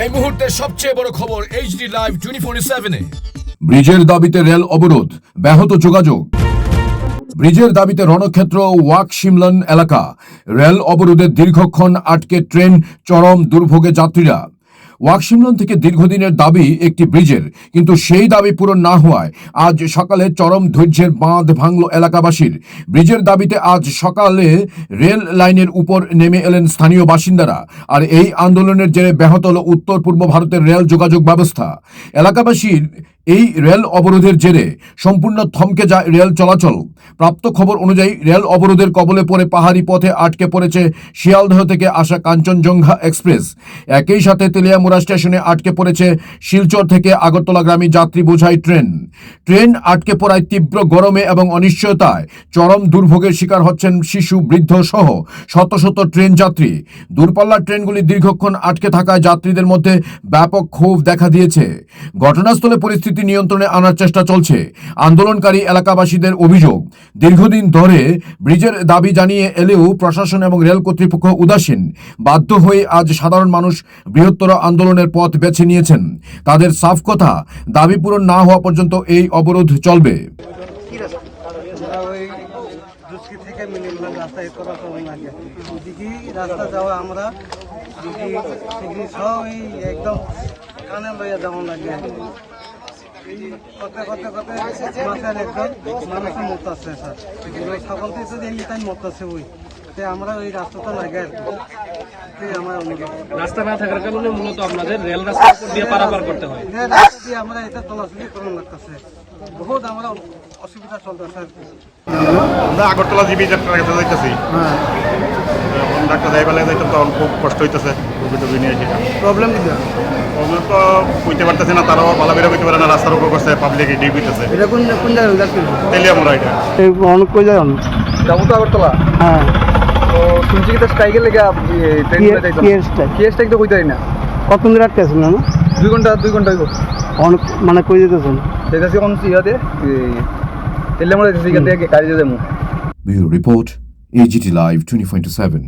এই মুহূর্তের সবচেয়ে বড় খবর এইচডি লাইভ 24/7-এ। ব্রিজের দাবিতে রেল অবরোধ, ব্যাহত যোগাযোগ। ব্রিজের দাবিতে রণক্ষেত্র ওয়াক শিমলন এলাকা, রেল অবরোধে দীর্ঘক্ষণ আটকে ট্রেন, চরম দুর্ভোগে যাত্রীরা। ওয়াকশিমলন থেকে দীর্ঘদিনের দাবি একটি ব্রিজের, কিন্তু সেই দাবি পূরণ না হওয়ায় আজ সকালে চরম ধৈর্যের বাঁধ ভাঙল এলাকাবাসীর। ব্রিজের দাবিতে আজ সকালে রেল লাইনের উপর নেমে এলেন স্থানীয় বাসিন্দারা, আর এই আন্দোলনের জেরে ব্যাহত হল উত্তর পূর্ব ভারতের রেল যোগাযোগ ব্যবস্থা। এলাকাবাসীর এই রেল অবরোধের জেরে সম্পূর্ণ থমকে যায় রেল চলাচল। প্রাপ্ত খবর অনুযায়ী রেল অবরোধের কবলে পড়ে পাহাড়ি পথে আটকে পড়েছে শিয়ালদহ থেকে আসা কাঞ্চনজঙ্ঘা এক্সপ্রেস। একই সাথে তেলিয়ামুড়া স্টেশনে আটকে পড়েছে শিলচর থেকে আগরতলাগামী যাত্রী বোঝাই ট্রেন। ট্রেন আটকে পড়ায় তীব্র গরমে এবং অনিশ্চয়তায় চরম দুর্ভোগের শিকার হচ্ছেন শিশু, বৃদ্ধ সহ শত শত ট্রেন যাত্রী। দূরপাল্লার ট্রেনগুলি দীর্ঘক্ষণ আটকে থাকায় যাত্রীদের মধ্যে ব্যাপক ক্ষোভ দেখা দিয়েছে। ঘটনাস্থলে পরিস্থিতি নিয়ন্ত্রণে আনার চেষ্টা চলছে। আন্দোলনকারী এলাকাবাসীদের অভিযোগ, দীর্ঘদিন ধরে ব্রিজের দাবি জানিয়ে এলেও প্রশাসন এবং রেল কর্তৃপক্ষ উদাসীন। বাধ্য হয়ে আজ সাধারণ মানুষ বৃহত্তর আন্দোলনের পথ বেছে নিয়েছেন। তাদের সাফ কথা, দাবি পূরণ না হওয়া পর্যন্ত এই অবরোধ চলবে। রাস্তা যাওয়া আমরা সব একদম কানে লইয়া যেমন লাগে কথা কথা কথা মাথার একদম মানুষের মতো আছে স্যার, সকল থেকে যদি এই টাইম মতো আছে ওই আমরা ওই রাস্তাটা লাগে আর কি। আমার অনেক রাস্তা না থাকার কারণে মূলত আপনাদের রেল রাস্তা দিয়ে পারাপার করতে হয়। রাস্তা দিয়ে আমরা এটা চলাচলি করানো লাগতেছে, বহুত আমরা অসুবিধা চলতেছে আর কি। আমরা আগরতলা জিবি যাত্রা কাছে যাইতেছি, ডাক্তার যাই বেলায় যাইতাম তখন খুব কষ্ট হইতেছে। টুবি নিয়ে প্রবলেম কি প্রবলেম তো বুঝতে পারতেছে না, তারাও ভালো বেরো বুঝতে পারে না, রাস্তার উপর করছে, পাবলিক ডিপ হইতেছে। এটা কোন কোন জায়গায় তেলিয়ামুড়া এটা অনেক কই যায় যাবো তো আগরতলা। হ্যাঁ, তো শুনছি কি তো স্ট্রাইকের লেগে ট্রেন কি স্ট্রাইক তো কইতে পারি না। কত মিনিট আটকে আছেন না? 2 ঘন্টা হইব। অনেক মানে কই যেতেছেন? দেখতেছি কোন ইয়াতে তেলিয়ামুড়া যেতেছি, এখান থেকে গাড়ি দিয়ে যাবো। Bureau report, AGT Live 24/7।